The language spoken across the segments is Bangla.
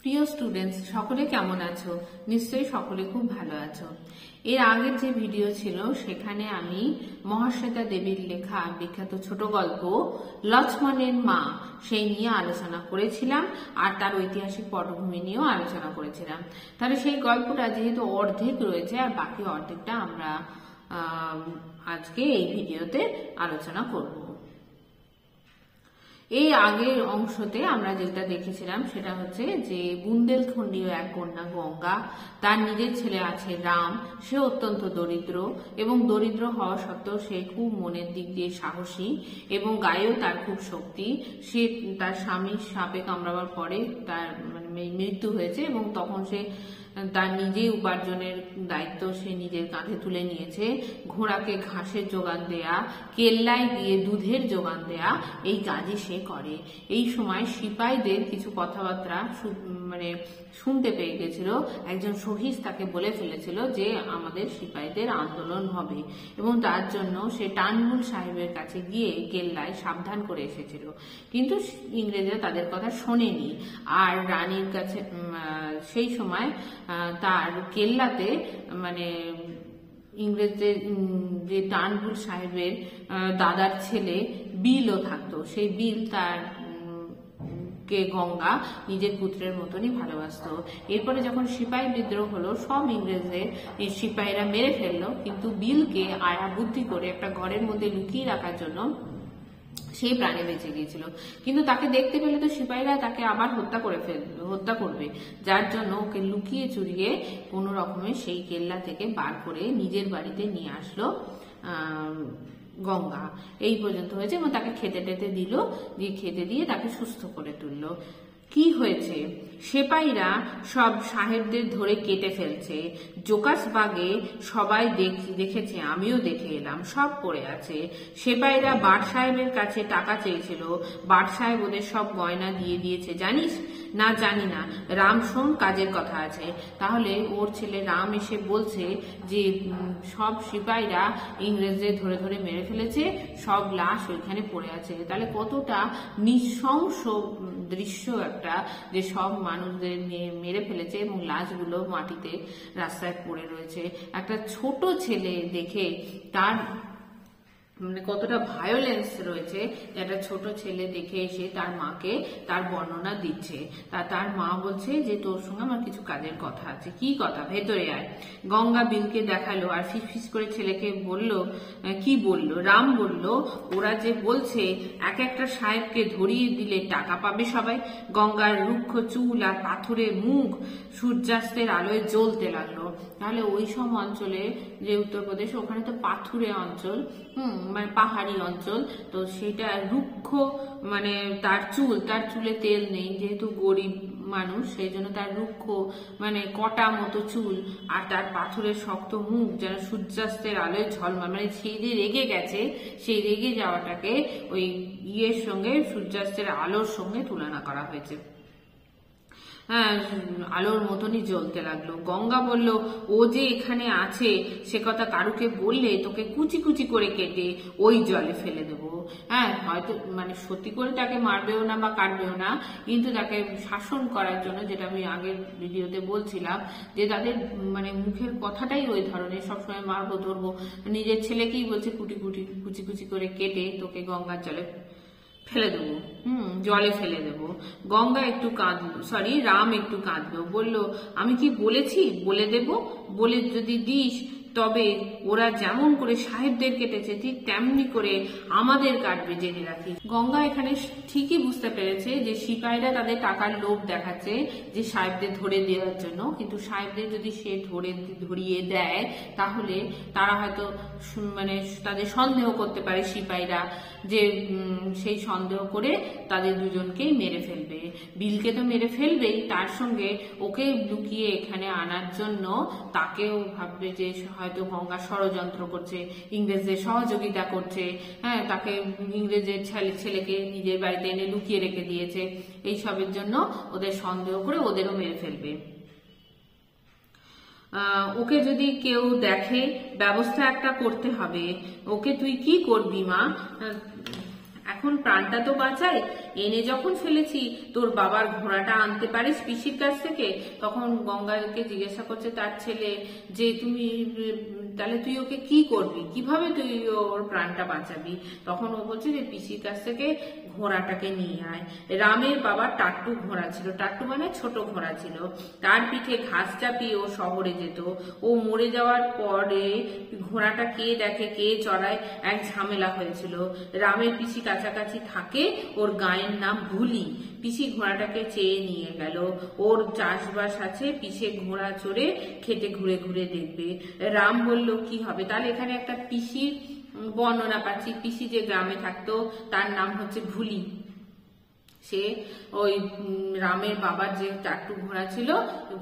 প্রিয় স্টুডেন্টস, সকলে কেমন আছো? নিশ্চয়ই সকলে খুব ভালো আছো। এর আগের যে ভিডিও ছিল সেখানে আমি মহাশ্বেতা দেবীর লেখা বিখ্যাত ছোট গল্প লক্ষ্মণের মা সেই নিয়ে আলোচনা করেছিলাম আর তার ঐতিহাসিক পটভূমি নিয়েও আলোচনা করেছিলাম। তাহলে সেই গল্পটা যেহেতু অর্ধেক রয়েছে আর বাকি অর্ধেকটা আমরা আজকে এই ভিডিওতে আলোচনা করব। এই আগের অংশতে আমরা যেটা দেখেছিলাম সেটা হচ্ছে যে বুন্দেলখণ্ডীয় এক কন্যা গঙ্গা, তার নিজের ছেলে আছে রাম। সে অত্যন্ত দরিদ্র এবং দরিদ্র হওয়া সত্ত্বেও সে খুব মনের দিক দিয়ে সাহসী এবং গায়েও তার খুব শক্তি। সে তার স্বামীর সাপে কামড়াবার পরে তার মৃত্যু হয়েছে এবং তখন সে তার নিজেই উপার্জনের দায়িত্ব সে নিজের কাঁধে তুলে নিয়েছে। ঘোড়াকে ঘাসের যোগান দেয়া, কেল্লায় গিয়ে দুধের যোগান দেয়া, এই কাজই সে করে। এই সময় সিপাহীদের কিছু কথাবার্তা শুনতে পেয়ে গেছিল। একজন শহীদ তাকে বলে ফেলেছিল যে আমাদের সিপাহীদের আন্দোলন হবে এবং তার জন্য সে টানমুল সাহেবের কাছে গিয়ে কেল্লায় সাবধান করে এসেছিল, কিন্তু ইংরেজরা তাদের কথা শোনেনি। আর রানীর কাছে সেই সময় তার কেল্লাতে ইংরেজদের যে টানমুল সাহেবের দাদার ছেলে বিলও থাকতো। সেই বিল তার কে গঙ্গা নিজের পুত্রের মতনই ভালোবাসতো। এরপরে যখন সিপাহী বিদ্রোহ হলো, সব ইংরেজদের সিপাহীরা মেরে ফেললো, কিন্তু বিলকে আয়া বুদ্ধি করে একটা ঘরের মধ্যে লুকিয়ে রাখার জন্য সেই প্রাণে বেঁচে গিয়েছিল। কিন্তু তাকে দেখতে পেলে তো সিপাহীরা তাকে আবার হত্যা করবে, যার জন্য ওকে লুকিয়ে চুরিয়ে কোনো রকমে সেই কেল্লা থেকে বার করে নিজের বাড়িতে নিয়ে আসলো গঙ্গা। এই পর্যন্ত হয়েছে এবং তাকে খেতে টেতে দিল, দিয়ে খেতে দিয়ে তাকে সুস্থ করে তুললো। কি হয়েছে? সেপাইরা সব সাহেবদের ধরে কেটে ফেলছে। জোকাসবাগে সবাই দেখেছে, আমিও দেখে এলাম, সব পড়ে আছে। সেপাইরা বাট সাহেবের কাছে টাকা চেয়েছিল, বাট সাহেব ওদের সব গয়না দিয়ে দিয়েছে। জানিস? না, জানি না। রাম, শোন, কাজের কথা আছে। তাহলে ওর ছেলে রাম এসে বলছে যে সব সিপাহীরা ইংরেজদের ধরে ধরে মেরে ফেলেছে, সব লাশ ওইখানে পড়ে আছে। তাহলে কতটা নৃশংস দৃশ্য একটা, যে সব মানুষদের মেরে ফেলেছে এবং লাশগুলো মাটিতে রাস্তায় পড়ে রয়েছে। একটা ছোট ছেলে দেখে তার কতটা ভায়োলেন্স রয়েছে, একটা ছোট ছেলে দেখে এসে তার মাকে তার বর্ণনা দিচ্ছে। তার মা বলছে যে তোর সঙ্গে আমার কিছু কাজের কথা আছে। কি কথা? ভেতরে আয়। গঙ্গা বিলকে দেখালো আর ফিসফিস করে ছেলেকে বলল, কি বলল? রাম বলল, ওরা যে বলছে এক একটা সাহেবকে ধরিয়ে দিলে টাকা পাবে সবাই। গঙ্গার রুক্ষ চুল আর পাথুরে মুখ সূর্যাস্তের আলোয় জ্বলতে লাগলো। তাহলে ওই সব অঞ্চলে, যে উত্তরপ্রদেশ, ওখানে তো পাথুরে অঞ্চল, পাহাড়ি অঞ্চল, তো সেটা রুক্ষ, তার চুলে তেল নেই, যেহেতু গরিব মানুষ, সেই জন্য তার রুক্ষ কটা মতো চুল আর তার পাথরের শক্ত মুখ যেন সূর্যাস্তের আলোয় ঝলমল, সেই যে রেগে গেছে, সেই রেগে যাওয়াটাকে ওই ইয়ের সঙ্গে, সূর্যাস্তের আলোর সঙ্গে তুলনা করা হয়েছে। আলোর মতনই জ্বলতে লাগলো। গঙ্গা বলল, ও যে এখানে আছে সে কথা কারুকে বললে তোকে কুচি কুচি করে কেটে ওই জলে ফেলে দেবো। হয়তো সত্যি করে তাকে মারবেও না বা কাটবেও না, কিন্তু তাকে শাসন করার জন্য, যেটা আমি আগের ভিডিওতে বলছিলাম, যে তাদের মুখের কথাটাই ওই ধরনের, সবসময় মারবো ধরবো। নিজের ছেলেকেই বলছে কুচি কুচি করে কেটে তোকে গঙ্গার জলে ফেলে দেবো, জলে ফেলে দেবো। গঙ্গা একটু কাঁদলো, রাম একটু কাঁদলো, বলল, আমি কি বলেছি বলে দেব? বলে যদি দিস তবে ওরা যেমন করে সাহেবদের কেটেছে ঠিক তেমনি করে আমাদের কাটবে, জেনে রাখি। গঙ্গা এখানে ঠিকই বুঝতে পেরেছে যে সিপাহীরা তাদের টাকার লোভ দেখাচ্ছে যে সাহেবদের ধরে দেওয়ার জন্য, কিন্তু সাহেবদের যদি সে ধরিয়ে দেয় তাহলে তারা হয়তো তাদের সন্দেহ করতে পারে সিপাহীরা, যে সেই সন্দেহ করে তাদের দুজনকেই মেরে ফেলবে। বিলকে তো মেরে ফেলবেই, তার সঙ্গে ওকে লুকিয়ে এখানে আনার জন্য তাকেও ভাববে যে হয়তো গঙ্গা ষড়যন্ত্র করছে, ইংরেজদের সহযোগিতা করছে। তাকে ইংরেজের ছেলেকে নিজের বাড়িতে এনে লুকিয়ে রেখে দিয়েছে। এইসবের জন্য ওদের সন্দেহ করে ওদেরও মেরে ফেলবে। ওকে যদি কেউ দেখে ব্যবস্থা একটা করতে হবে। ওকে তুই কি করবি মা? এখন প্রাণটা তো বাঁচাই, এনে যখন ফেলেছি তোর বাবার ঘোড়াটা আনতে পারিস পিসির কাছ থেকে। তখন গঙ্গাকে জিজ্ঞাসা করছে তার ছেলে যে তুমি তাহলে তুই ওকে কি করবি, কিভাবে তুই ওর প্রাণটা বাঁচাবি? তখন ও বলছে যে পিসির কাছ থেকে ঘোড়াটাকে নিয়ে আয়। রামের বাবার টাট্টু ঘোড়া ছিল, টাট্টু মানে ছোট ঘোড়া ছিল, তার পিঠে ঘাস চাপিয়ে ও শহরে যেত। ও মরে যাওয়ার পরে ঘোড়াটা কে দেখে কে চড়ায় এক ঝামেলা হয়েছিল। রামের পিসি কাছাকাছি থাকে, ওর গায়ের নাম ভুলি। পিসি ঘোড়াটাকে চেয়ে নিয়ে গেল, ওর চাষবাস আছে, পিসে ঘোড়া চড়ে খেতে ঘুরে ঘুরে দেখবে। রাম বলল কি হবে? তাহলে এখানে একটা পিসির বর্ণনা পাচ্ছি। পিসি যে গ্রামে থাকতো তার নাম হচ্ছে ভুলি। সে ওই রামের বাবার যে টাট্টু ঘোড়া ছিল,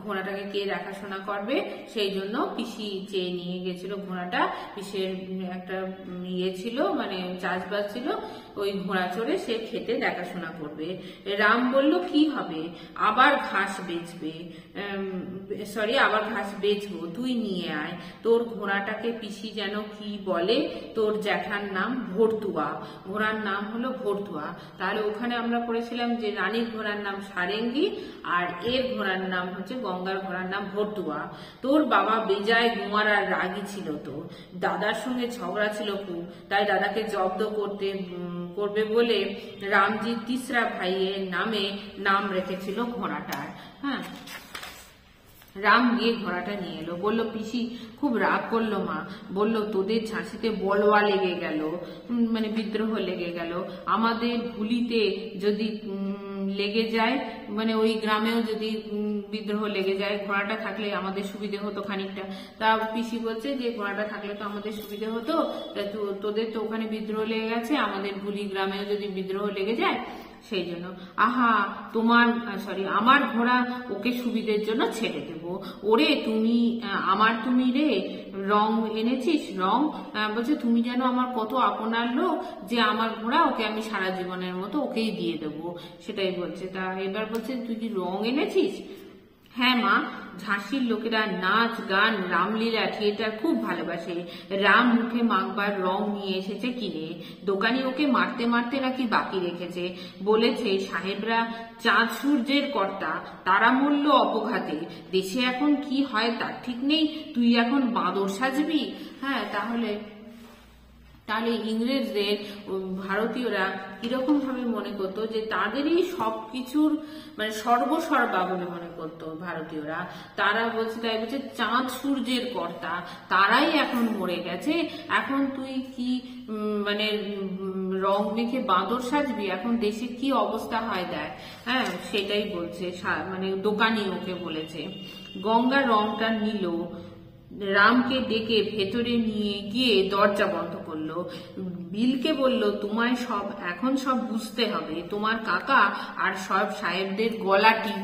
ঘোড়াটাকে কে দেখাশোনা করবে সেই জন্য পিসি চেয়ে নিয়ে গেছিল ঘোড়াটা। পিসের একটা ইয়ে ছিল, মানে চাষবাস ছিল, ওই ঘোড়া চড়ে সে খেতে দেখাশোনা করবে। রাম বলল কি হবে? আবার ঘাস বেচবে, আবার ঘাস বেচবো, তুই নিয়ে আয়। তোর ঘোড়াটাকে পিসি যেন কি বলে, তোর জ্যাঠার নাম ভর্তুয়া, ঘোড়ার নাম হলো ভর্তুয়া। তাহলে ওখানে আমরা পড়েছিলাম যে রানীর ঘোড়ার নাম সারেঙ্গি আর এর ঘোড়ার নাম হচ্ছে গঙ্গার ঘোড়ার নাম ভর্তুয়া। তোর বাবা বেজায় গুমার আর রাগী ছিল, তো দাদার সঙ্গে ঝগড়া ছিল খুব, তাই দাদাকে জব্দ করবে বলে রামজির তিসরা ভাইয়ের নাম রেখেছিল ঘোড়াটার। হ্যাঁ, রাম গিয়ে ঘোড়াটা নিয়ে এলো, বলল পিসি খুব রাগ করলো মা, বলল তোদের ঝাঁসিতে বলওয়া লেগে গেল, মানে বিদ্রোহ লেগে গেল, আমাদের ভুলিতে যদি লেগে যায়, মানে ওই গ্রামেও যদি বিদ্রোহ লেগে যায়, ঘোড়াটা থাকলে আমাদের সুবিধে হতো খানিকটা। তা পিসি বলছে যে ঘোড়াটা থাকলে তো আমাদের সুবিধে হতো, তোদের তো ওখানে বিদ্রোহ লেগে গেছে, আমাদের ভুলি গ্রামেও যদি বিদ্রোহ লেগে যায় সেই জন্য আহা আমার ঘোড়া ওকে সুবিধের জন্য ছেড়ে দেব। ওরে তুমি রে রং এনেছিস, রং বলছে তুমি যেন আমার কত আপনার লোক যে আমার ঘোড়া ওকে আমি সারা জীবনের মতো ওকেই দিয়ে দেবো, সেটাই বলছে। তা এবার বলছে তুই কি রং এনেছিস? হ্যাঁ মা, ঝাঁসির লোকেরা নাচ গান রামলীলা থিয়েটার খুব ভালোবাসে, রাম মুখে মাখবার রং নিয়ে এসেছে কিনে, দোকানি ওকে মারতে মারতে নাকি বাকি রেখেছে, বলেছে সাহেবরা চাঁদ সূর্যের কর্তা, তারা মূল্য অপঘাতে, দেশে এখন কি হয় তার ঠিক নেই, তুই এখন বাঁদর সাজবি। হ্যাঁ, তাহলে ইংরেজদের ভারতীয়রা কিরকম ভাবে মনে করতো যে তাদেরই সবকিছুর মানে সর্বসর্বা বলে মনে করতো ভারতীয়রা। তারা বলছে চাঁদ সূর্যের কর্তা, তারাই এখন মরে গেছে, এখন তুই কি মানে রং মেখে বাঁদর সাজবি, এখন দেশে কি অবস্থা হয় দেয়। হ্যাঁ, সেটাই বলছে, মানে দোকানি ওকে বলেছে। গঙ্গা রংটা নিল, রামকে ডেকে ভেতরে নিয়ে গিয়ে দরজা বন্ধ করলো। বিলকে বলল তোমায় এখন সব বুঝতে হবে, তোমার কাকা আর সব সাহেবদের গলাটি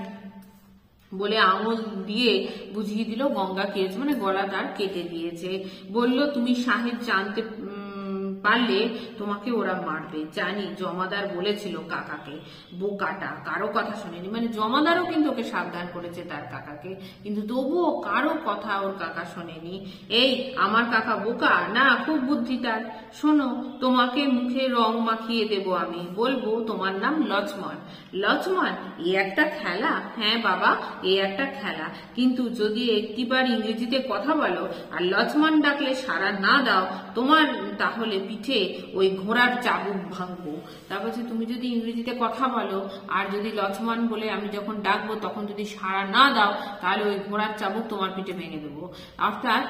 বলে আঙুল দিয়ে বুঝিয়ে দিল গঙ্গা কে, মানে গলা তার কেটে দিয়েছে। বলল তুমি সাহেব জানতে পারলে তোমাকে ওরা মারবে, জানি, জমাদার বলেছিল কাকাকে। বোকাটা কারো কথা শোনেনি, মানে জমাদারও কিন্তু ওকে সাবধান করেছে তার কাকাকে, কিন্তু তবুও কারো কথা ওর কাকা শোনেনি। এই আমার কাকা বোকা না, খুব বুদ্ধি তার। শোনো, তোমাকে মুখে রং মাখিয়ে দেব আমি, বলবো তোমার নাম লক্ষ্মণ। লক্ষ্মণ, এ একটা খেলা? হ্যাঁ বাবা, এ একটা খেলা, কিন্তু যদি একটিবার ইংরেজিতে কথা বলো আর লক্ষ্মণ ডাকলে সাড়া না দাও, তোমার তাহলে পিঠে ওই ঘোড়ার চাবুক ভাঙবো। তারপর তুমি যদি ইংরেজিতে কথা বলো আর যদি লক্ষ্মণ বলে আমি যখন ডাকবো তখন যদি সাড়া না দাও, তাহলে ওই ঘোড়ার চাবুক তোমার পিঠে ভেঙে দেবো। অর্থাৎ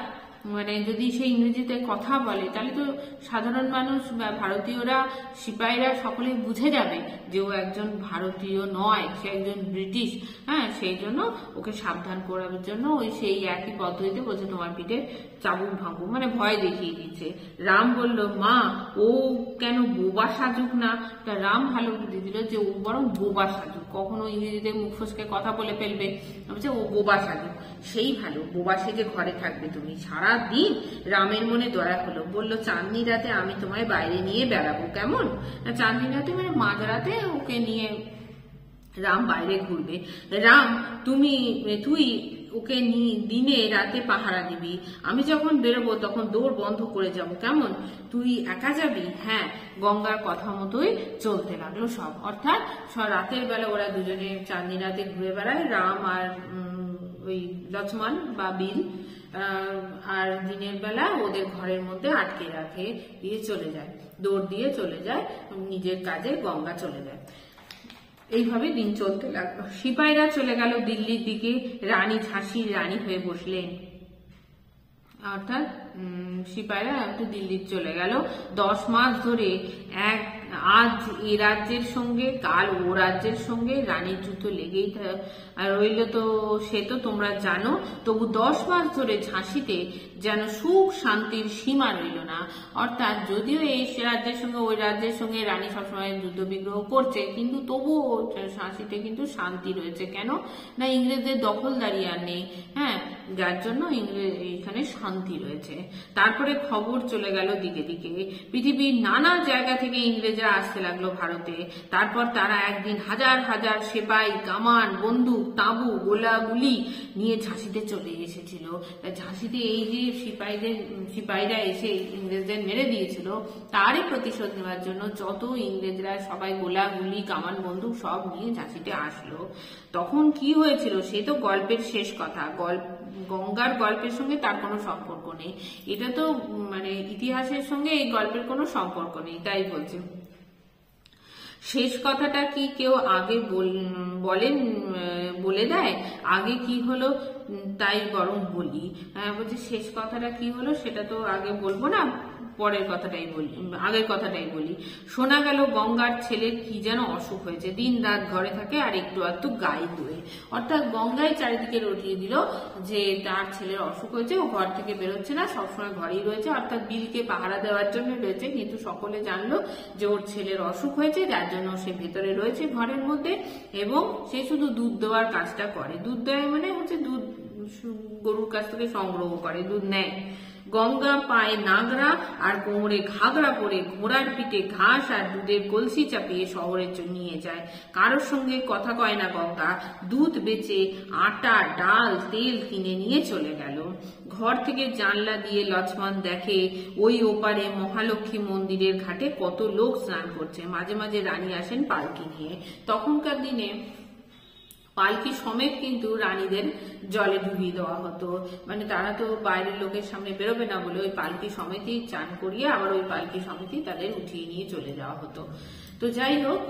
মানে যদি সে ইংরেজিতে কথা বলে তাহলে তো সাধারণ মানুষ বা ভারতীয়রা সিপাহীরা সকলেই বুঝে যাবে যে ও একজন ভারতীয় নয়, সে একজন ব্রিটিশ। হ্যাঁ, সেই জন্য ওকে সাবধান করার জন্য ওই সেই একই পদ্ধতিতে বলছে তোমার পিঠে চাবুক ভাঙবো, মানে ভয় দেখিয়ে দিচ্ছে। রাম বলল মা, ও কেন বোবা সাজুক না? তা রাম ভালো বুদ্ধি দিল যে ও বরং বোবা সাজুক, কখনো ইংরেজিতে মুখ ফসকে কথা বলে ফেলবে, বলছে ও বোবা সাজুক, সেই ভালো, বোবা সেজে ঘরে থাকবে তুমি সারা দিন। রামের মনে দয়া হলো, বলল চাঁদনি রাতে আমি তোমায় বাইরে নিয়ে বেড়াবো, কেমন? চাঁদনি রাতে মানে মাঝরাতে ওকে নিয়ে রাম বাইরে ঘুরবে। রাম তুই ওকে দিনে রাতে পাহারা দিবি, আমি যখন বেরোবো তখন দৌড় বন্ধ করে যাব, কেমন? তুই একা যাবি? হ্যাঁ। গঙ্গার কথা মতোই চলতে লাগলো সব। অর্থাৎ রাতের বেলা ওরা দুজনে চাঁদনি রাতে ঘুরে বেড়ায়, রাম আর ওই লক্ষ্মণ বা বিল, আর দিনের বেলা ওদের ঘরের মধ্যে আটকে রাখে, দিয়ে চলে যায়, দৌড় দিয়ে চলে যায় নিজের কাজে, গঙ্গা চলে যায়। এইভাবে দিন চলতে লাগলো। সিপাহীরা চলে গেল দিল্লির দিকে, রানী ঝাঁসির রানী হয়ে বসলেন। অর্থাৎ সিপাহীরা একটু দিল্লি চলে গেল। 10 মাস ধরে আজ এ রাজ্যের সঙ্গে কাল ও রাজ্যের সঙ্গে রানীর যুদ্ধ লেগেই রইল। তো সে তো তোমরা জানো। তবু 10 মাস ধরে ঝাঁসিতে যেন সুখ শান্তির সীমা রইল না। অর্থাৎ যদিও এই রাজ্যের সঙ্গে ওই রাজ্যের সঙ্গে রানী সবসময় যুদ্ধ বিগ্রহ করছে, কিন্তু তবুও ঝাঁসিতে কিন্তু শান্তি রয়েছে। কেন না, ইংরেজদের দখলদারি আর নেই। হ্যাঁ, যার জন্য এখানে শান্তি রয়েছে। তারপরে খবর চলে গেল দিকে দিকে, পৃথিবীর নানা জায়গা থেকে ইংরেজরা আসতে লাগলো ভারতে। তারপর তারা একদিন হাজার হাজার সেপাই, কামান, বন্দুক, তাঁবু, গোলাগুলি নিয়ে ঝাঁসিতে চলে এসেছিল। ঝাঁসিতে এই যে সিপাহীরা এসে ইংরেজদের মেরে দিয়েছিল, তারই প্রতিশোধ নেওয়ার জন্য যত ইংরেজরা সবাই গোলাগুলি, কামান, বন্দুক সব নিয়ে ঝাঁসিতে আসলো। তখন কি হয়েছিল সে তো গল্পের শেষ কথা। গঙ্গার গল্পের সঙ্গে তার কোনো সম্পর্ক নেই। এটা তো মানে ইতিহাসের সঙ্গে এই গল্পের কোনো সম্পর্ক নেই, তাই বলছি। শেষ কথাটা কি কেউ আগে বলে দেয়? আগে কি হলো তাই বরং বলি। বলছি শেষ কথাটা কি হলো সেটা তো আগে বলবো না, পরের কথাটাই বলি, আগের কথাটাই বলি। শোনা গেল গঙ্গার ছেলের কি যেন অসুখ হয়েছে, দিন রাত ঘরে থাকে আর একটু আধটু গায়ে দোয়ে। অর্থাৎ গঙ্গায় চারিদিকে রটিয়ে দিল যে তার ছেলের অসুখ হয়েছে, ও ঘর থেকে বেরোচ্ছে না, সবসময় ঘরেই রয়েছে। অর্থাৎ বিলকে পাহারা দেওয়ার জন্য রয়েছে, কিন্তু সকলে জানলো যে ওর ছেলের অসুখ হয়েছে, যার জন্য সে ভেতরে রয়েছে ঘরের মধ্যে, এবং সে শুধু দুধ দেওয়ার কাজটা করে। দুধ দেয় মানে হচ্ছে দুধ গরুর কাছ থেকে সংগ্রহ করে, দুধ নেয়। গঙ্গা পায়ে নাগরা আর কোমরে ঘাগরা পরে ঘোড়ার পিঠে ঘাস আর দুধের কলসি চাপিয়ে শহরে নিয়ে যায়। কারোর সঙ্গে কথা কয় না গঙ্গা, দুধ বেচে আটা, ডাল, তেল কিনে নিয়ে চলে গেল। ঘর থেকে জানলা দিয়ে লক্ষ্মণ দেখে ওই ওপারে মহালক্ষ্মী মন্দিরের ঘাটে কত লোক স্নান করছে। মাঝে মাঝে রানী আসেন পালকি নিয়ে। তখনকার দিনে পালকি সমেত কিন্তু রানীদের জলে ডুবিয়ে দেওয়া হতো। মানে তারা তো বাইরের লোকের সামনে বেরোবে না বলে ওই পালকি সমেতই চান করিয়ে আবার ওই পালকি সমেতই তাদের উঠিয়ে নিয়ে চলে যাওয়া হতো। তো যাই হোক,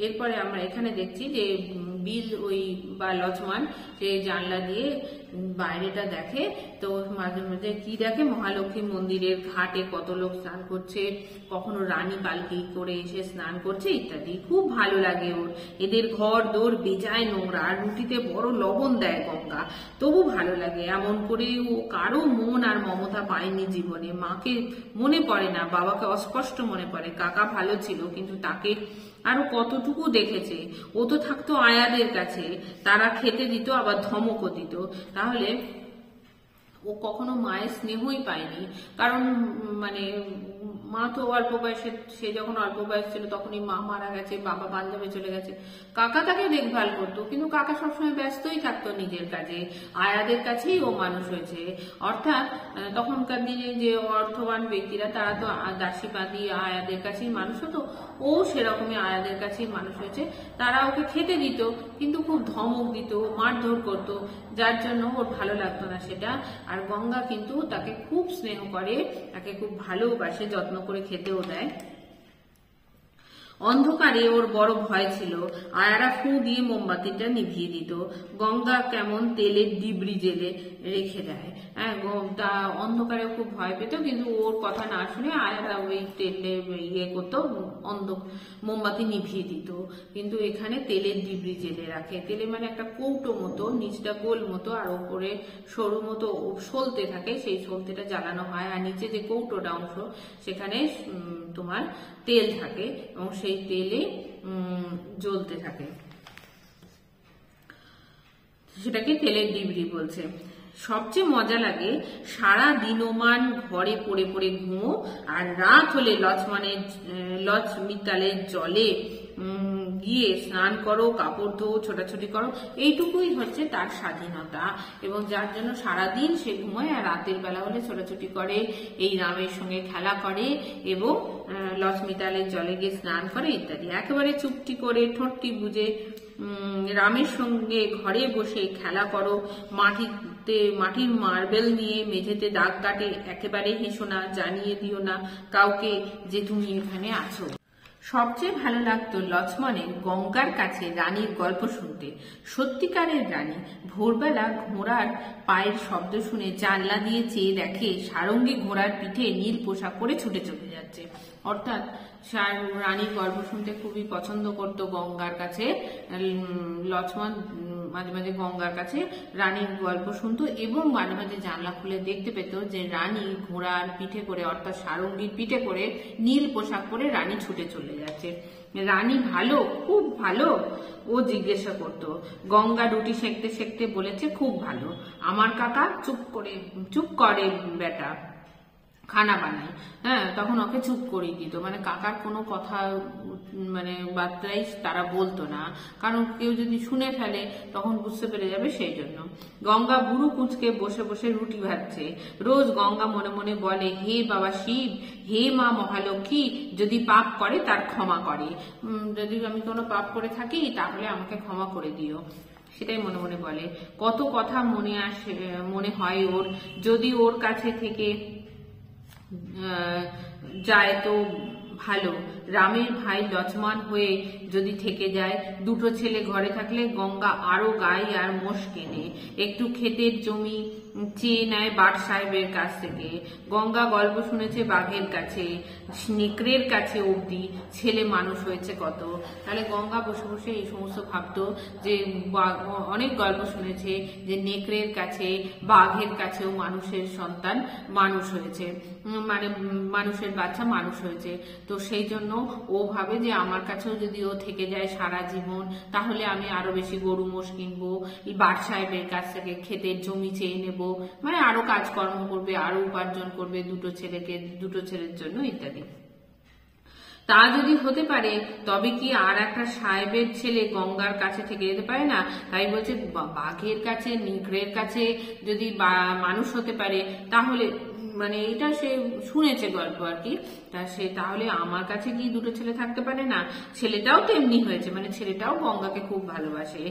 এরপরে আমরা এখানে দেখছি যে বিল ওই বা লক্ষ্মণ সে জানলা দিয়ে বাইরেটা দেখে। তো মাঝে মাঝে কি দেখে, মহালক্ষ্মী মন্দিরের ঘাটে কত লোক স্নান করছে, কখনো রানী পালকি করে এসে স্নান করছে ইত্যাদি। খুব ভালো লাগে ওর। এদের ঘর দৌড় বেজায় নোংরা, আর রুটিতে বড় লবণ দেয় গঙ্গা, তবু ভালো লাগে। এমন করে ও কারো মন আর মমতা পায়নি জীবনে। মাকে মনে পড়ে না, বাবাকে অস্পষ্ট মনে পড়ে। কাকা ভালো ছিল, কিন্তু তাকে আরো কতটুকু দেখেছে। ও তো থাকতো আয়াদের কাছে, তারা খেতে দিত আবার ধমকও দিত। তাহলে ও কখনো মায়ের স্নেহই পায়নি। কারণ মানে মা তো অল্প বয়সে, সে যখন অল্প বয়স ছিল তখনই মা মারা গেছে, বাবা পাঞ্জাবে চলে গেছে। কাকা তাকে দেখভাল করতো, কিন্তু কাকা সবসময় ব্যস্তই থাকতো নিজের কাজে। আয়াদের কাছেই ও মানুষ হয়েছে। অর্থাৎ তখনকার দিনে যে অর্থবান ব্যক্তিরা তারা তো দাসী বাঁধি আয়াদের কাছেই মানুষ হতো, ও সেরকমই আয়াদের কাছেই মানুষ হয়েছে। তারা ওকে খেতে দিত, কিন্তু খুব ধমক দিত, মারধর করতো, যার জন্য ওর ভালো লাগতো না সেটা। আর গঙ্গা কিন্তু তাকে খুব স্নেহ করে, তাকে খুব ভালোবাসে, যত্ন করে খেতেও দেয়। অন্ধকারে ওর বড় ভয় ছিল। আয়ারা ফু দিয়ে মোমবাতিটা নিভিয়ে দিত। গঙ্গা কেমন তেলের ডিবরি জেলে রেখে দেয়। হ্যাঁ, তা অন্ধকারে খুব ভয় পেত, কিন্তু ওর কথা না শুনে আয়ারা ওই তেলে ইয়ে করতো, মোমবাতি নিভিয়ে দিত। কিন্তু এখানে তেলের ডিবরি জেলে রাখে। তেলে মানে একটা কৌটো মতো, নিচটা গোল মতো আর ওপরে সরু মতো সলতে থাকে, সেই সলতেটা জ্বালানো হয়। আর নিচে যে কৌটোটা অংশ সেখানে তোমার তেল থাকে, এবং সেই তেলে জ্বলতে থাকে, সেটাকে তেলের ডিবরি বলছে। সবচেয়ে মজা লাগে সারা দিনমান ঘরে পড়ে পড়ে ঘুমো, আর রাত হলে লক্ষ্মণের মিতালের জলে গিয়ে স্নান করো, কাপড় ধো, ছোটাছুটি করো, এইটুকুই হচ্ছে তার স্বাধীনতা। এবং যার জন্য সারাদিন সে ঘুমায়, আর রাতের বেলা হলে ছোটাছুটি করে, এই রামের সঙ্গে খেলা করে এবং লক্ষ্মীতালের জলে গিয়ে স্নান করে ইত্যাদি। একেবারে চুপটি করে ঠোঁটটি বুঝে রামের সঙ্গে ঘরে বসে খেলা করো, মাটির মার্বেল নিয়ে মেঝেতে দাগ কাটে, একেবারে হেসো না, জানিয়ে দিও না কাউকে যে তুমি এখানে আছো। সবচেয়ে ভালো লাগতো লক্ষ্মণের গঙ্গার কাছে রানীর গল্প শুনতে। সত্যিকারের রানী ভোরবেলা ঘোড়ার পায়ের শব্দ শুনে জানলা দিয়ে চেয়ে দেখে সারঙ্গী ঘোড়ার পিঠে নীল পোশাক পরে ছুটে চলে যাচ্ছে। অর্থাৎ রানীর গল্প শুনতে খুবই পছন্দ করত গঙ্গার কাছে। লক্ষ্মণ মাঝে মাঝে গঙ্গার কাছে রানীর গল্প শুনতো এবং মাঝে মাঝে জানলা খুলে দেখতে পেত যে রানী ঘোড়ার পিঠে করে, অর্থাৎ সারঙ্গীর পিঠে করে নীল পোশাক পরে রানী ছুটে চলে যাচ্ছে। রানী ভালো, খুব ভালো? ও জিজ্ঞাসা করত। গঙ্গা রুটি সেঁকতে সেঁকতে বলেছে, খুব ভালো। আমার কাকা চুপ করে বেটা, খানা বানাই। হ্যাঁ, তখন ওকে চুপ করিয়ে দিত, মানে কাকার কোনো কথা মানে বার্তাই তারা বলতো না, কারণ কেউ যদি শুনে ফেলে তখন বুঝতে পেরে যাবে, সেই জন্য। গঙ্গা বুড়ো কুঁচকে বসে বসে রুটি ভাজছে। রোজ গঙ্গা মনে মনে বলে, হে বাবা শিব, হে মা মহালক্ষ্মী, যদি পাপ করে তার ক্ষমা করে, যদি আমি কোনো পাপ করে থাকি তাহলে আমাকে ক্ষমা করে দিও, সেটাই মনে মনে বলে। কত কথা মনে হয় ওর, যদি ওর কাছে থেকে যায় তো ভালো। রামের ভাই লক্ষ্মণ হয়ে যদি থেকে যায়, দুটো ছেলে ঘরে থাকলে গঙ্গা আরো গায়ে আর মোষ কেনে, একটু ক্ষেতের জমি চেয়ে নেয় বাট সাহেবের কাছ থেকে। গঙ্গা গল্প শুনেছে বাঘের কাছে, নেকড়ের কাছে অবধি, ছেলে মানুষ হয়েছে কত। তাহলে গঙ্গা বসে বসে এই সমস্ত ভাবতো যে অনেক গল্প শুনেছে যে নেকড়ের কাছে, বাঘের কাছেও মানুষের সন্তান মানুষ হয়েছে, মানে মানুষের বাচ্চা মানুষ হয়েছে। তো সেই জন্য ও ভাবে যে আমার কাছেও যদি ও থেকে যায় সারা জীবন, তাহলে আমি আরো বেশি গরু মোষ কিনবো, বাট সাহেবের কাছ থেকে ক্ষেতের জমি চেয়ে নেবো, মানে আরো কাজকর্ম করবে, আরো উপার্জন করবে দুটো ছেলের জন্য ইত্যাদি। তা যদি হতে পারে তবে কি আর একটা সাহেবের ছেলে গঙ্গার কাছে থেকে যেতে পারে না? তাই বলছে বাঘের কাছে, নেকড়ের কাছে যদি মানুষ হতে পারে, তাহলে মানে এটা সে শুনেছে গল্প আর কি, তাহলে আমার কাছে কি দুটো ছেলে থাকতে পারে না? ছেলেটাও তেমনি হয়েছে, মানে ছেলেটাও গঙ্গাকে খুব ভালোবাসে।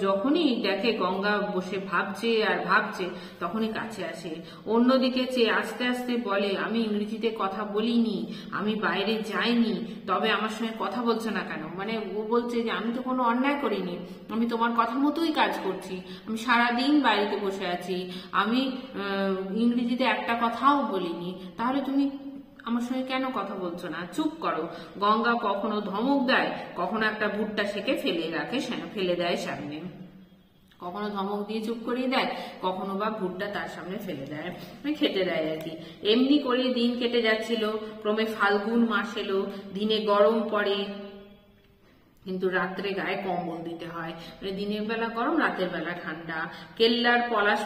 যখনই দেখে গঙ্গা বসে ভাবছে আর ভাবছে, তখনই কাছে আসে। অন্যদিকে চেয়ে আস্তে আস্তে বলে, আমি ইংরেজিতে কথা বলিনি, আমি বাইরে যাইনি, তবে আমার সঙ্গে কথা বলছো না কেন? মানে ও বলছে যে আমি তো কোনো অন্যায় করিনি, আমি তোমার কথা মতোই কাজ করছি, আমি সারাদিন বাড়িতে বসে আছি, আমি ইংরেজিতে একটা কথাও বলিনি, তাহলে তুমি আমার সঙ্গে কেন কথা বলছো না? চুপ করো। গঙ্গা কখনো ধমক দেয়, কখনো একটা ভুট্টা সেকে ফেলে দেয় সামনে, কখনো ধমক দিয়ে চুপ করিয়ে দেয়, কখনো বা ভুট্টা তার সামনে ফেলে দেয়, মানে খেতে দেয় আর কি। এমনি করে দিন কেটে যাচ্ছিল। ক্রমে ফাল্গুন মাস এলো, দিনে গরম পড়ে, কিন্তু রাত্রে গায়ে কম্বল দিতে হয়, মানে দিনের বেলা গরম, রাতের বেলা ঠান্ডা। কেল্লার পলাশ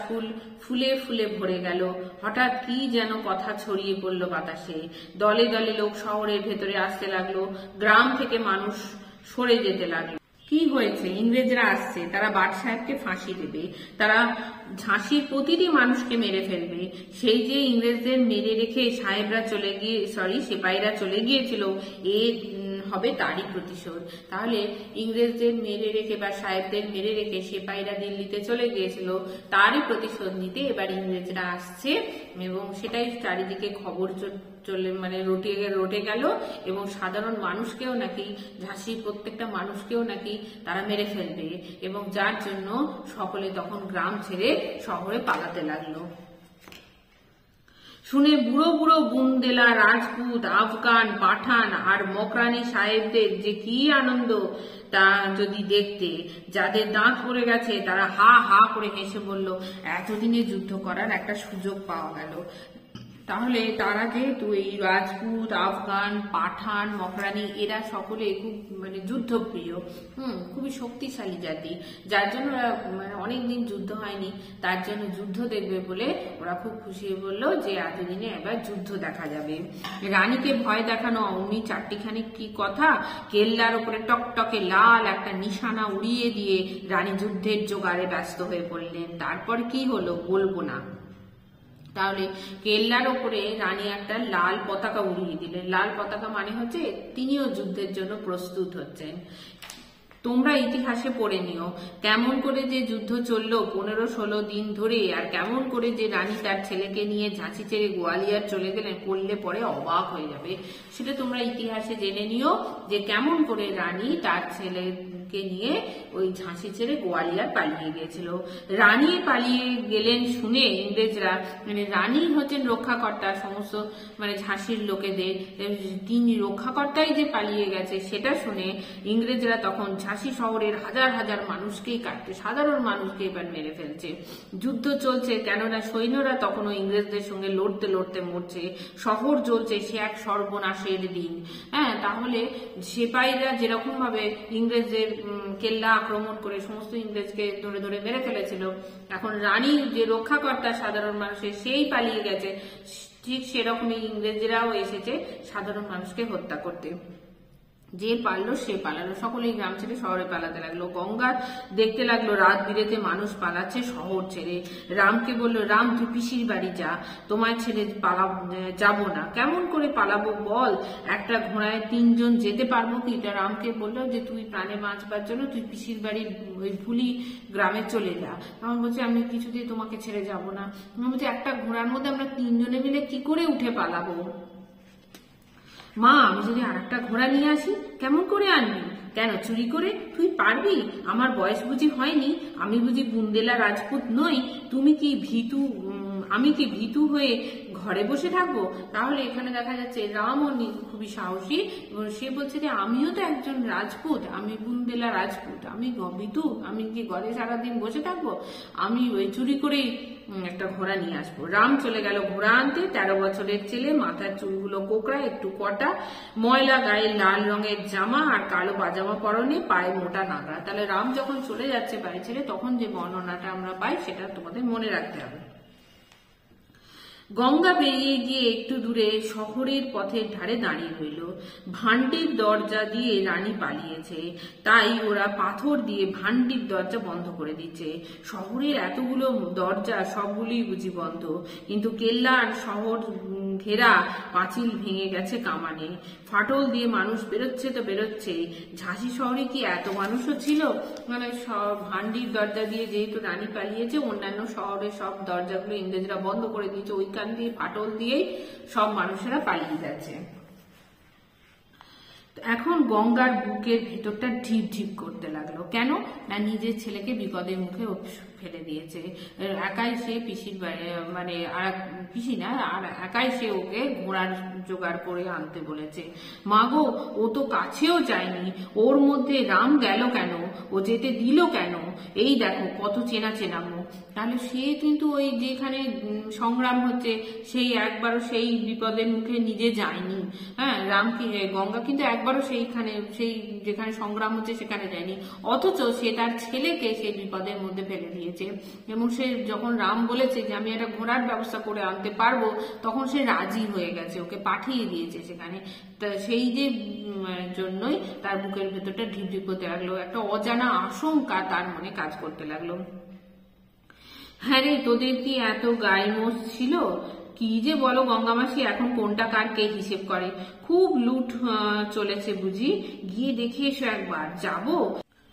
ফুলে ফুলে ভরে গেল। হঠাৎ কি যেন কথা ছড়িয়ে পড়লো বাতাসে। দলে দলে লোক শহরের ভেতরে আসতে লাগলো, গ্রাম থেকে মানুষ সরে যেতে লাগলো। কি হয়েছে? ইংরেজরা আসছে, তারা বাট সাহেবকে ফাঁসি দেবে, তারা ঝাঁসির প্রতিটি মানুষকে মেরে ফেলবে। সেই যে ইংরেজদের মেরে রেখে সিপাহীরা চলে গিয়েছিল, হবে তারই প্রতিশোধ। তাহলে ইংরেজদের মেরে রেখে বা সাহেবদের মেরে রেখে সিপাহীরা দিল্লিতে চলে গিয়েছিল, তারই প্রতিশোধ নিতে এবার ইংরেজরা আসছে। এবং সেটাই চারিদিকে খবর মানে রটে গেল, এবং সাধারণ মানুষকেও নাকি, ঝাঁসির প্রত্যেকটা মানুষকেও নাকি তারা মেরে ফেলবে, এবং যার জন্য সকলে তখন গ্রাম ছেড়ে শহরে পালাতে লাগলো। শুনে বুড়ো বুড়ো বুন্দেলা, রাজপুত, আফগান, পাঠান আর মকরানি সাহেবদের যে কি আনন্দ তা যদি দেখতে। যাদের দাঁত পড়ে গেছে তারা হা হা করে হেসে বলল, এতদিনে যুদ্ধ করার একটা সুযোগ পাওয়া গেল। তাহলে তার আগে তো এই রাজপুত, আফগান, পাঠান, মকরানি এরা সকলে খুব মানে যুদ্ধপ্রিয়, খুবই শক্তিশালী জাতি, যার জন্য ওরা মানে অনেকদিন যুদ্ধ হয়নি, তার জন্য যুদ্ধ দেখবে বলে ওরা খুব খুশি হয়ে বললো যে এতদিনে এবার যুদ্ধ দেখা যাবে। রানীকে ভয় দেখানো অমনি চারটিখানি কি কথা, কেল্লার উপরে টকটকে লাল একটা নিশানা উড়িয়ে দিয়ে রানী যুদ্ধের জোগাড়ে ব্যস্ত হয়ে পড়লেন। তারপর কি হলো বলবো না। তাহলে কেল্লার ওপরে রানী একটা লাল পতাকা উড়িয়ে দিলেন। লাল পতাকা মানে হচ্ছে তিনিও যুদ্ধের জন্য প্রস্তুত হচ্ছেন। তোমরা ইতিহাসে পড়ে নিও কেমন করে যে যুদ্ধ চললো 15-16 দিন ধরে, আর কেমন করে যে রানী তার ছেলেকে নিয়ে ঝাঁসি ছেড়ে গোয়ালিয়র চলে গেলেন, পড়লে পরে অবাক হয়ে যাবে। সেটা তোমরা ইতিহাসে জেনে নিও যে কেমন করে রানী তার ছেলেকে নিয়ে ওই ঝাঁসি ছেড়ে গোয়ালিয়র পালিয়ে গিয়েছিল। রানী পালিয়ে গেলেন শুনে ইংরেজরা, মানে রানী হচ্ছেন রক্ষাকর্তা সমস্ত মানে ঝাঁসির লোকেদের, তিনি রক্ষাকর্তাই যে পালিয়ে গেছে সেটা শুনে ইংরেজরা তখন ঝাঁসি শহরের হাজার হাজার মানুষকেই কাটতে, সাধারণ মানুষকে এবার মেরে ফেলছে। যুদ্ধ চলছে, কেননা সৈন্যরা তখনও ইংরেজদের সঙ্গে লড়তে লড়তে মরছে, শহর জ্বলছে, সে এক সর্বনাশের দিন। তাহলে সিপাহীরা যেরকম ভাবে ইংরেজদের কেল্লা আক্রমণ করে সমস্ত ইংরেজকে ধরে ধরে মেরে ফেলেছিল, এখন রানী যে রক্ষাকর্তা সাধারণ মানুষের সেই পালিয়ে গেছে, ঠিক সেরকমই ইংরেজরাও এসেছে সাধারণ মানুষকে হত্যা করতে। যে পারলো সে পালালো, সকলেই গ্রাম ছেড়ে শহরে পালাতে লাগলো। গঙ্গা দেখতে লাগলো রাত বিরেতে মানুষ পালাচ্ছে শহর ছেড়ে। রামকে বললো, রাম তুই পিসির বাড়ি যা, তোমায় ছেড়ে যাবো না। কেমন করে পালাবো বল, একটা ঘোড়ায় 3 জন যেতে পারবো কি? রামকে বললো যে তুই প্রাণে বাঁচবার জন্য তুই পিসির বাড়ির ওই ফুলি গ্রামে চলে যা। তখন বলছে আমি কিছুতেই তোমাকে ছেড়ে যাবো না। বলছে একটা ঘোড়ার মধ্যে আমরা 3 জনে মিলে কি করে উঠে পালাবো? মা আমি যদি আর একটা ঘোড়া নিয়ে আসি? কেমন করে আনবি? কেন চুরি করে? তুই পারবি? আমার বয়স বুঝি হয়নি? আমি বুঝি বুন্দেলা রাজপুত নই? তুমি কি ভীতু? আমি কি ভীতু হয়ে ঘরে বসে থাকবো? তাহলে এখানে দেখা যাচ্ছে রামও খুবই সাহসী, সে বলছে যে আমিও তো একজন রাজপুত, আমি বুন্দেলা রাজপুত, আমি ভীতু? আমি কি ঘরে সারাদিন বসে থাকবো? আমি ওই চুরি করেই একটা ঘোড়া নিয়ে আসবো। রাম চলে গেল ঘোড়া আনতে। 13 বছরের ছেলে, মাথার চুলগুলো কোকড়া, একটু কটা, ময়লা গায়ে লাল রঙের জামা আর কালো পাজামা পরনে, পায়ে মোটা নাগরা। তাহলে রাম যখন চলে যাচ্ছে বাড়ি ছেড়ে, তখন যে বর্ণনাটা আমরা পাই সেটা তোমাদের মনে রাখতে হবে। গঙ্গা পেরিয়ে গিয়ে একটু দূরে শহরের পথের ধারে দাঁড়িয়ে রইল। ভান্ডির দরজা দিয়ে রানী পালিয়েছে, তাই ওরা পাথর দিয়ে ভান্ডির দরজা বন্ধ করে দিচ্ছে। শহরের এতগুলো দরজা সবগুলি বুঝি বন্ধ, কিন্তু কেল্লা আর শহর ঘেরা পাঁচিল ভেঙে গেছে কামানে। ফাটল দিয়ে মানুষ বেরোচ্ছে তো বেরোচ্ছে। ঝাঁসি শহরে কি এত মানুষও ছিল? মানে সব ভান্ডির দরজা দিয়ে যেহেতু রানী পালিয়েছে, অন্যান্য শহরের সব দরজাগুলো ইংরেজরা বন্ধ করে দিয়েছে, ওইখান দিয়ে ফাটল দিয়েই সব মানুষেরা পালিয়ে যাচ্ছে। এখন গঙ্গার বুকের ভেতরটা ঢিপ ঢিপ করতে লাগলো। কেন না, নিজের ছেলেকে বিপদের মুখে ফেলে দিয়েছে। একাই সে পিসির মানে আর পিসি না, আর একাই সে ওকে ঘোড়ার জোগাড় করে আনতে বলেছে। মাগো ও তো কাছেও যায়নি, ওর মধ্যে রাম গেল কেন? ও যেতে দিল কেন? এই দেখো কত চেনা চেনা মুখ। তাহলে সে কিন্তু ওই যেখানে সংগ্রাম হচ্ছে সেই একবারও সেই বিপদের মুখে নিজে যায়নি। গঙ্গা কিন্তু একবারও সেইখানে সেই যেখানে সংগ্রাম হচ্ছে সেখানে যায়নি, অথচ সে তার ছেলেকে সেই বিপদের মধ্যে ফেলে দিয়েছে। এবং সে যখন রাম বলেছে যে আমি একটা ঘোড়ার ব্যবস্থা করে আনতে পারবো, তখন সে রাজি হয়ে গেছে, ওকে পাঠিয়ে দিয়েছে সেখানে। সেই যে জন্যই তার বুকের ভেতরটা ঢিপ ঢিপ করতে লাগলো, একটা অজানা আশঙ্কা তার মনে কাজ করতে লাগলো। হ্যাঁ রে, তোদের কি এত গাইমোষ ছিল? কি যে বলো গঙ্গামাসি, এখন কোনটা কার কে হিসেব করে? খুব লুট চলেছে বুঝি? গিয়ে দেখে এসো একবার। যাবো?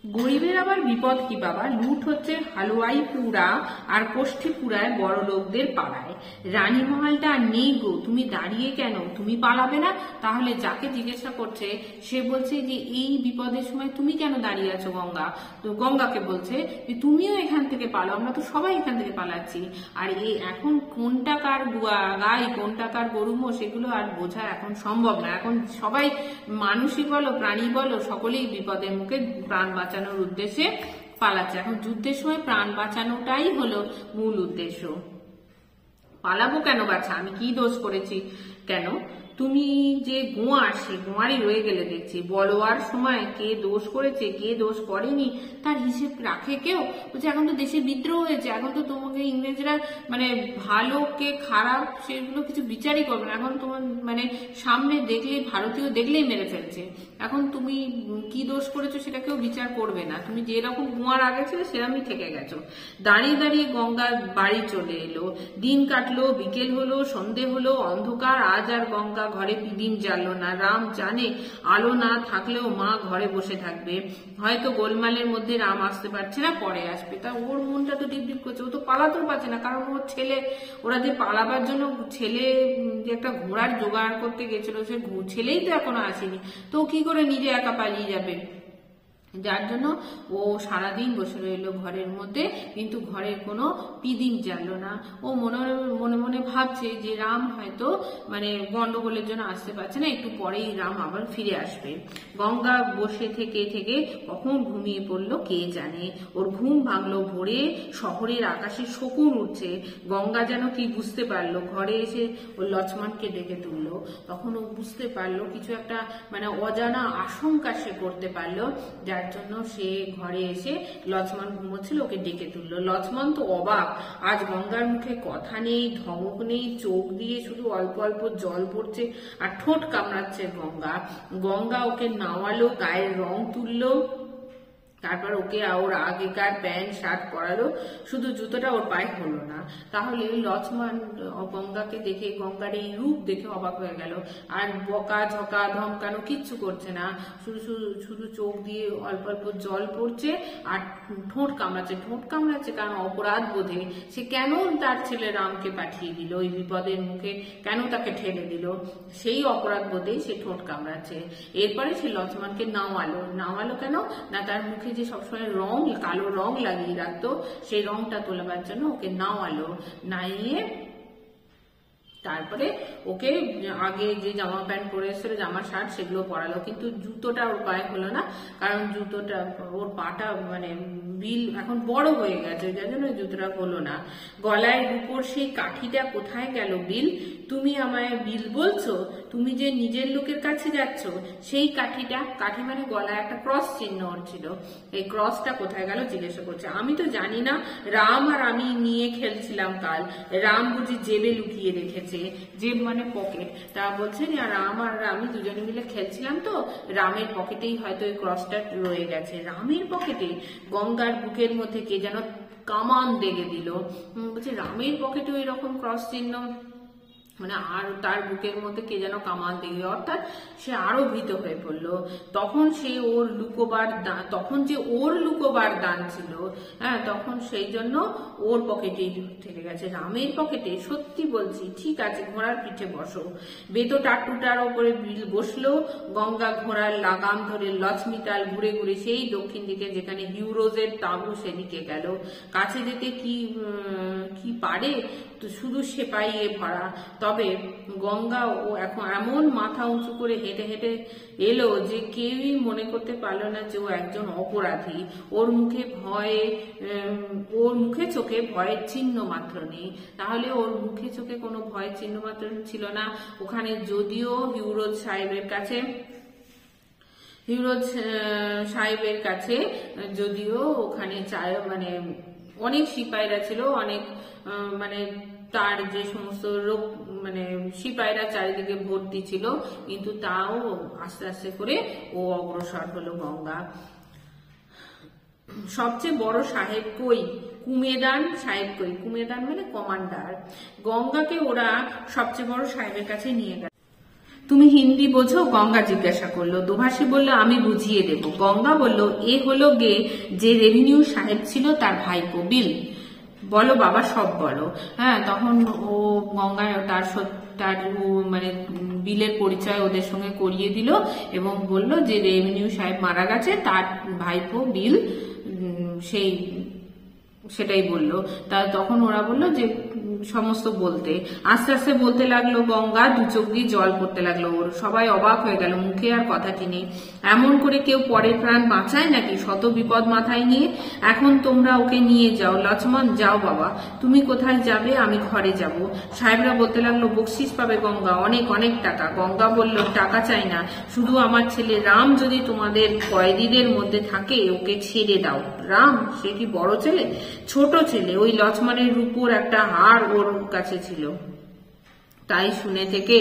গরিবের আবার বিপদ কি বাবা? লুট হচ্ছে হালুয়াই পুরা আর কোষ্ঠী পুরায় বড় লোকদের পাড়ায়। রানীমহলটা আর নেই গো, তুমি দাঁড়িয়ে কেন? তুমি পালাবে না? তাহলে যাকে জিজ্ঞাসা করছে সে বলছে যে এই বিপদের সময় তুমি কেন দাঁড়িয়ে আছো? তো গঙ্গাকে বলছে যে তুমিও এখান থেকে পালো, আমরা তো সবাই এখান থেকে পালাচ্ছি। আর এই এখন কোনটা কার গাই কোনটা কার গরুমো সেগুলো আর বোঝা এখন সম্ভব না। এখন সবাই মানুষই বলো প্রাণী বলো সকলেই বিপদের মুখে প্রাণ বাঁচানোর উদ্দেশ্যে পালাচ্ছে। এখন যুদ্ধের সময় প্রাণ বাঁচানোটাই হলো মূল উদ্দেশ্য। পালাবো কেন বাছা, আমি কি দোষ করেছি? কেন তুমি যে গোয়ার, সে গোয়ারই রয়ে গেলে দেখছি। বলোয়ার সময় কে দোষ করেছে কে দোষ করেনি তার হিসেব রাখে কেউ? বলছে এখন তো দেশে বিদ্রোহ হয়েছে, এখন তো তোমাকে ইংরেজরা মানে ভালো কে খারাপ সেগুলো কিছু বিচারই করবে না, এখন তোমার মানে সামনে দেখলেই, ভারতীয় দেখলেই মেরে ফেলছে, এখন তুমি কি দোষ করেছো সেটা কেউ বিচার করবে না, তুমি যেরকম গোয়ার আগে ছিল সেরকমই থেকে গেছো। দাঁড়িয়ে দাঁড়িয়ে গঙ্গা বাড়ি চলে এলো, দিন কাটলো, বিকেল হলো, সন্ধে হলো, অন্ধকার, আজ আর গঙ্গা ঘরে পিদিম জ্বাললো না। রাম জানে আলো না থাকলেও মা ঘরে বসে থাকবে, হয়তো গোলমালের মধ্যে রাম আসতে পারছে না, পরে আসবে। তা ওর মনটা তো ডিপ করছে, ও তো পালাতেও পারছে না, কারণ ওর ছেলে, ওরা যে পালাবার জন্য ছেলে যে একটা ঘোড়ার জোগাড় করতে গেছিল, সে ছেলেই তো এখনো আসেনি, তো কি করে নিজে একা পালিয়ে যাবে? যার জন্য ও সারাদিন বসে রইলো ঘরের মধ্যে, কিন্তু ঘরের কোনো পিদিম জ্বাললো না। ও মনে মনে মনে ভাবছে যে রাম হয়তো মানে গন্ডগোলের জন্য আসতে পারছে না, একটু পরেই রাম আবার ফিরে আসবে। গঙ্গা বসে থেকে থেকে কখন ঘুমিয়ে পড়লো কে জানে। ওর ঘুম ভাঙলো ভোরে, শহরের আকাশে শকুন উঠছে। গঙ্গা যেন কি বুঝতে পারলো, ঘরে এসে ও লক্ষ্মণকে ডেকে তুললো। তখন ও বুঝতে পারলো কিছু একটা মানে অজানা আশঙ্কা সে করতে পারলো, যার জন্য সে ঘরে এসে, লক্ষ্মণ ঘুমোচ্ছিল, ওকে ডেকে তুললো। লক্ষ্মণ তো অবাক, আজ গঙ্গার মুখে কথা নেই, ধমক নেই, চোখ দিয়ে শুধু অল্প অল্প জল পড়ছে আর ঠোঁট কামড়াচ্ছে গঙ্গা। গঙ্গা ওকে নাওয়ালো, গায়ের রং তুললো, তারপর ওকে ওর আগেকার প্যান্ট শার্ট পরালো, শুধু জুতোটা ওর পায়ে হলো না। তাহলে লক্ষ্মণ গঙ্গাকে দেখে, গঙ্গার এই রূপ দেখে অবাক হয়ে গেল। আর বকা ঝকা ধমকানো কিচ্ছু করছে না, শুধু শুধু চোখ দিয়ে অল্প অল্প জল পড়ছে আর ঠোঁট কামড়াচ্ছে কারণ অপরাধ বোধে সে কেন তার ছেলে রামকে পাঠিয়ে দিল, ওই বিপদের মুখে কেন তাকে ঠেলে দিল, সেই অপরাধ বোধেই সে ঠোঁট কামড়াচ্ছে। এরপরে সে লক্ষ্মণকে নাওয়ালো কেন না, তার মুখে যে সবসময় রং, কালো রং লাগিয়ে রাখতো, সেই রংটা তোলাবার জন্য ওকে নাওয়ালো। নাইয়ে তারপরে ওকে আগে যে জামা প্যান্ট পরে এসেছিল, জামা শার্ট, সেগুলো পরালো, কিন্তু জুতোটা ওর পায়ে হলো না, কারণ জুতোটা ওর পাটা মানে বিল এখন বড় হয়ে গেছে, যার জন্য জুতোটা হলো না। গলায় রূপোর সেই কাঠিটা কোথায় গেল বিল? তুমি আমায় বিল বলছো? তুমি যে নিজের লোকের কাছে যাচ্ছ, সেই কাঠিটা, কাঠি মানে গলায় একটা ক্রস চিহ্ন ওর ছিল, এই ক্রসটা কোথায় গেল জিজ্ঞাসা করছে। আমি তো জানি না, রাম আর আমি নিয়ে খেলছিলাম কাল, রাম বুঝি জেবে লুকিয়ে রেখেছে। জেব মানে পকেট, তা বলছে যে রাম আর আমি দুজনে মিলে খেলছিলাম, তো রামের পকেটেই হয়তো ওই ক্রসটা রয়ে গেছে। রামের পকেটে? গঙ্গার বুকের মধ্যে কে যেন কামান দেগে দিল। বলছে রামের পকেটে ওই রকম ক্রস চিহ্ন, মানে আর তার বুকের মধ্যে কে যেন কামান দিল, অর্থাৎ সে আরো ভীত হয়ে পড়লো। তখন সে ওর লুকোবার দান, তখন যে ওর লুকোবার দান ছিল, হ্যাঁ, তখন সেই জন্য ওর পকেটেই থেকে গেছে। রামের পকেটে? সত্যি বলছি। ঠিক আছে, ঘোড়ার পিঠে বসো। বেতো টাট্টুটার ওপরে বিল বসলো। গঙ্গা ঘোড়ার লাগাম ধরে লক্ষ্মীতাল ঘুরে ঘুরে সেই দক্ষিণ দিকে যেখানে হিউরোজের তাঁবু, সেদিকে গেল। কাছে যেতে কি পারে, তো শুধু সেপাইয়ে ভরা। তবে গঙ্গা ও এখন এমন মাথা উঁচু করে হেঁটে হেঁটে এলো যে কেউই মনে করতে পারলো না যে ও একজন অপরাধী। ওর মুখে চোখে ভয়ের চিহ্ন মাত্র নেই। তাহলে ওর মুখে চোখে কোনো ভয়ের চিহ্ন মাত্র ছিল না। ওখানে যদিও হিউরোজ সাহেবের কাছে যদিও ওখানে মানে অনেক সিপাহীরা ছিল, অনেক মানে তার যে সমস্ত লোক মানে সিপাহীরা চারিদিকে ভর্তি ছিল, কিন্তু তাও আস্তে আস্তে করে ও অগ্রসর হলো গঙ্গা। সবচেয়ে বড় সাহেব কই? কুমেদান সাহেব কই? কুমেদান মানে কমান্ডার। গঙ্গাকে ওরা সবচেয়ে বড় সাহেবের কাছে নিয়ে গেল। তুমি হিন্দি বোঝো? গঙ্গা জিজ্ঞাসা করলো। দোভাষী বলল আমি বুঝিয়ে দেব। গঙ্গা বলল এ হলো গে যে রেভিনিউ সাহেব ছিল, তার ভাইপো বিল। বলো বাবা, সব বলো। হ্যাঁ, তখন ও গঙ্গা তার মানে বিলের পরিচয় ওদের সঙ্গে করিয়ে দিল এবং বলল যে রেভিনিউ সাহেব মারা গেছে, তার ভাইপো বিল সেটাই বললো। তা তখন ওরা বললো যে সমস্ত বলতে। আস্তে আস্তে বলতে লাগলো গঙ্গা, দু চোখ দিয়ে জল পড়তে লাগলো ওর। সবাই অবাক হয়ে গেল, মুখে আর কথাটি নেই। এমন করে কেউ পরের প্রাণ বাঁচায় নাকি, শত বিপদ মাথায় নিয়ে? এখন তোমরা ওকে নিয়ে যাও। লক্ষ্মণ, যাও বাবা, তুমি কোথায় যাবে? আমি ঘরে যাব। সাহেবরা বলতে লাগলো বকশিস পাবে গঙ্গা, অনেক অনেক টাকা। গঙ্গা বলল টাকা চাই না, শুধু আমার ছেলে রাম যদি তোমাদের কয়েদিদের মধ্যে থাকে ওকে ছেড়ে দাও। রাম, সে কি বড় ছেলে? ছোট ছেলে। ওই লক্ষ্মণের রূপোর একটা হার ওর কাছে ছিল। তাই শুনে থেকে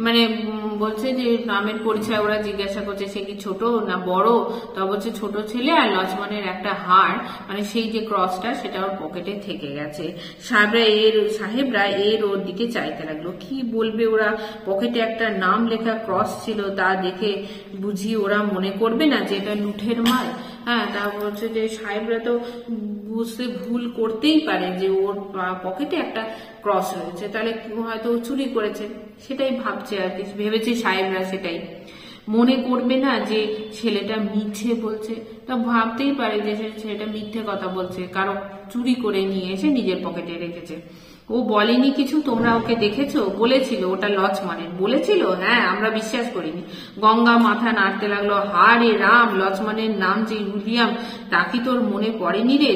মানে বলছে যে রামের পরিচয় ওরা জিজ্ঞাসা করছে সে কি ছোট না বড়, তা বলছে ছোট ছেলে, আর লক্ষ্মণের একটা হার মানে সেই যে ক্রসটা সেটা ওর পকেটে থেকে গেছে। সাহেবরা এর ওর দিকে চাইতে লাগলো। কি বলবে ওরা? পকেটে একটা নাম লেখা ক্রস ছিল, তা দেখে বুঝি ওরা মনে করবে না যে এটা লুঠের মাল? হ্যাঁ, তা বলছে যে সাহেবরা তো বুঝতে ভুল করতেই পারে যে ওর পকেটে একটা ক্রস রয়েছে, তাহলে হয়তো চুরি করেছে, সেটাই ভাবছে আর কি, ভেবেছে সাহেবরা সেটাই। মনে করবে না যে ছেলেটা মিথ্যে বলছে? তা ভাবতেই পারে যে ছেলেটা মিথ্যে কথা বলছে, কারো চুরি করে নিয়ে এসে নিজের পকেটে রেখেছে। ও বলেনি কিছু, তোমরা ওকে দেখেছো? বলেছিল ওটা লক্ষ্মণের। বলেছিল? হ্যাঁ, আমরা বিশ্বাস করিনি। গঙ্গা মাথা নাড়তে লাগলো। হারে রাম, লক্ষ্মণের নাম যে উইলিয়াম, তা কি তোর মনে পড়েনি রে?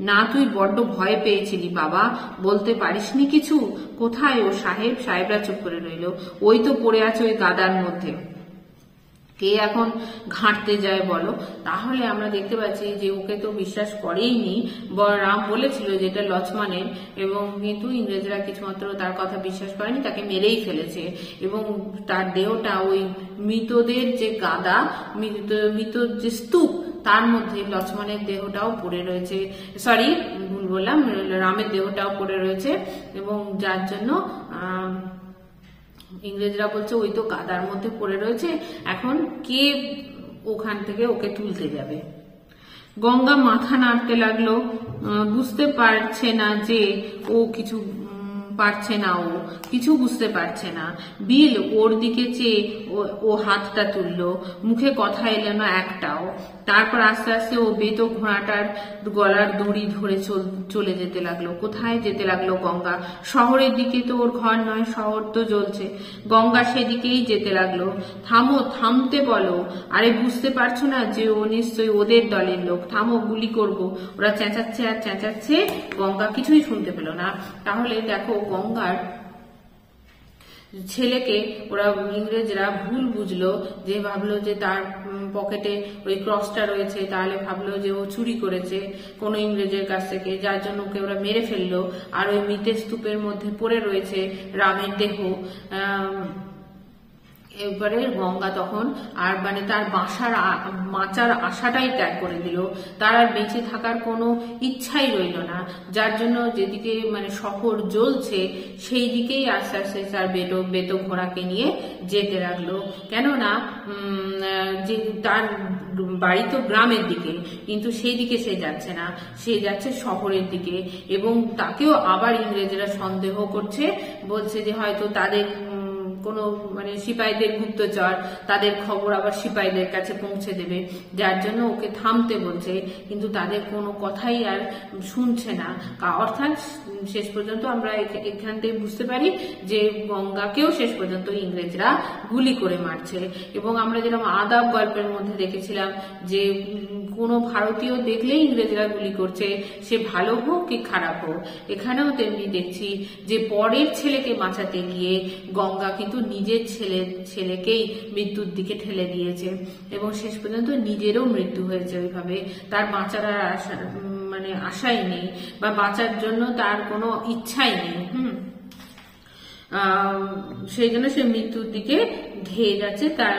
না, তুই বড্ড ভয় পেয়েছিলি বাবা, বলতে পারিসনি কিছু? কোথায় ও সাহেব? সাহেবরা চুপ করে রইল। ওই তো পড়ে আছে ওই গাদার মধ্যে। কে এখন ঘাঁটতে যায় বলো? তাহলে আমরা দেখতে পাচ্ছি যে ওকে তো বিশ্বাস করেইনি। রাম বলেছিল যে এটা লক্ষ্মণের, এবং কিন্তু ইংরেজরা কিছুমাত্র তার কথা বিশ্বাস করেনি, তাকে মেরেই ফেলেছে। এবং তার দেহটা ওই মৃতদের যে গাদা, মৃত যে স্তূপ, তার মধ্যে লক্ষ্মণের দেহটাও পড়ে রয়েছে, সরি ভুল বললাম, রামের দেহটাও পড়ে রয়েছে। এবং যার জন্য ইংরেজরা বলছে ওই তো কাদার মধ্যে পড়ে রয়েছে, এখন কে ওখান থেকে ওকে তুলতে যাবে? গঙ্গা মাথা নাড়তে লাগলো। বুঝতে পারছে না যে ও কিছু পারছে না, ও কিছু বুঝতে পারছে না। বিল ওর দিকে চেয়ে ও হাতটা তুললো, মুখে কথা এলো না একটাও। তারপর আস্তে আস্তে ও বেতো ঘোড়াটার গলার দড়ি ধরে চলে যেতে লাগলো। কোথায় যেতে লাগলো গঙ্গা? শহরের দিকে তো ওর ঘর নয়, শহর তো জ্বলছে। গঙ্গা সেদিকেই যেতে লাগলো। থামো, থামতে বলো। আরে বুঝতে পারছো না যে ও নিশ্চয়ই ওদের দলের লোক? থামো, গুলি করব। ওরা চেঁচাচ্ছে আর চেঁচাচ্ছে, গঙ্গা কিছুই শুনতে পেল না। তাহলে দেখো গঙ্গার ছেলেকে ওরা ইংরেজরা ভুল বুঝলো, যে ভাবলো যে তার পকেটে ওই ক্রসটা রয়েছে, তাহলে ভাবলো যে ও চুরি করেছে কোনো ইংরেজের কাছ থেকে, যার জন্য ওকে ওরা মেরে ফেললো। আর ওই মৃতের স্তূপের মধ্যে পড়ে রয়েছে রামের দেহ। এবারে গঙ্গা তখন আর মানে তার বাঁচার আশাটাই ত্যাগ করে দিল। তার আর বেঁচে থাকার কোনো ইচ্ছাই রইল না, যার জন্য যেদিকে মানে শহর জ্বলছে সেই দিকেই আস্তে আস্তে তার বেতো ঘোড়াকে নিয়ে যেতে লাগলো। কেননা যে তার বাড়ি তো গ্রামের দিকে, কিন্তু সেই দিকে সে যাচ্ছে না, সে যাচ্ছে শহরের দিকে। এবং তাকেও আবার ইংরেজরা সন্দেহ করছে, বলছে যে হয়তো তাদের কোনো মানে সিপাহীদের গুপ্তচর, তাদের খবর আবার সিপাহীদের কাছে পৌঁছে দেবে, যার জন্য ওকে থামতে বলছে। কিন্তু তাদের কোনো কথাই আর শুনছে না। অর্থাৎ শেষ পর্যন্ত আমরা এখান থেকে বুঝতে পারি যে গঙ্গাকেও শেষ পর্যন্ত ইংরেজরা গুলি করে মারছে। এবং আমরা যেরকম আদাব গল্পের মধ্যে দেখেছিলাম যে কোনো ভারতীয় দেখলেই ইংরেজরা গুলি করছে, সে ভালো হোক কি খারাপ হোক। এখানেও তেমনি দেখছি যে পরের ছেলেকে বাঁচাতে গিয়ে গঙ্গা কিন্তু নিজের ছেলেকেই মৃত্যুর দিকে ঠেলে দিয়েছে, এবং শেষ পর্যন্ত নিজেরও মৃত্যু হয়েছে ওইভাবে। তার বাঁচার মানে আশাই নেই, বা বাঁচার জন্য তার কোনো ইচ্ছাই নেই। সেই জন্য সে মৃত্যুর দিকে ধেয়ে যাচ্ছে। তার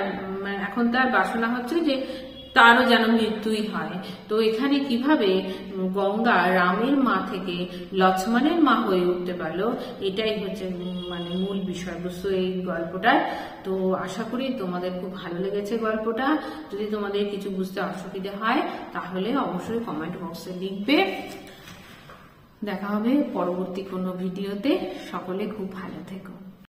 এখন তার বাসনা হচ্ছে যে তারও যেন মৃত্যুই হয়। তো এখানে কিভাবে গঙ্গা রামের মা থেকে লক্ষ্মণের মা হয়ে উঠতে পারলো, এটাই হচ্ছে মানে মূল বিষয়বস্তু এই গল্পটার। তো আশা করি তোমাদের খুব ভালো লেগেছে গল্পটা। যদি তোমাদের কিছু বুঝতে অসুবিধা হয় তাহলে অবশ্যই কমেন্ট বক্সে লিখবে। দেখা হবে পরবর্তী কোনো ভিডিওতে। সকলে খুব ভালো থেকো।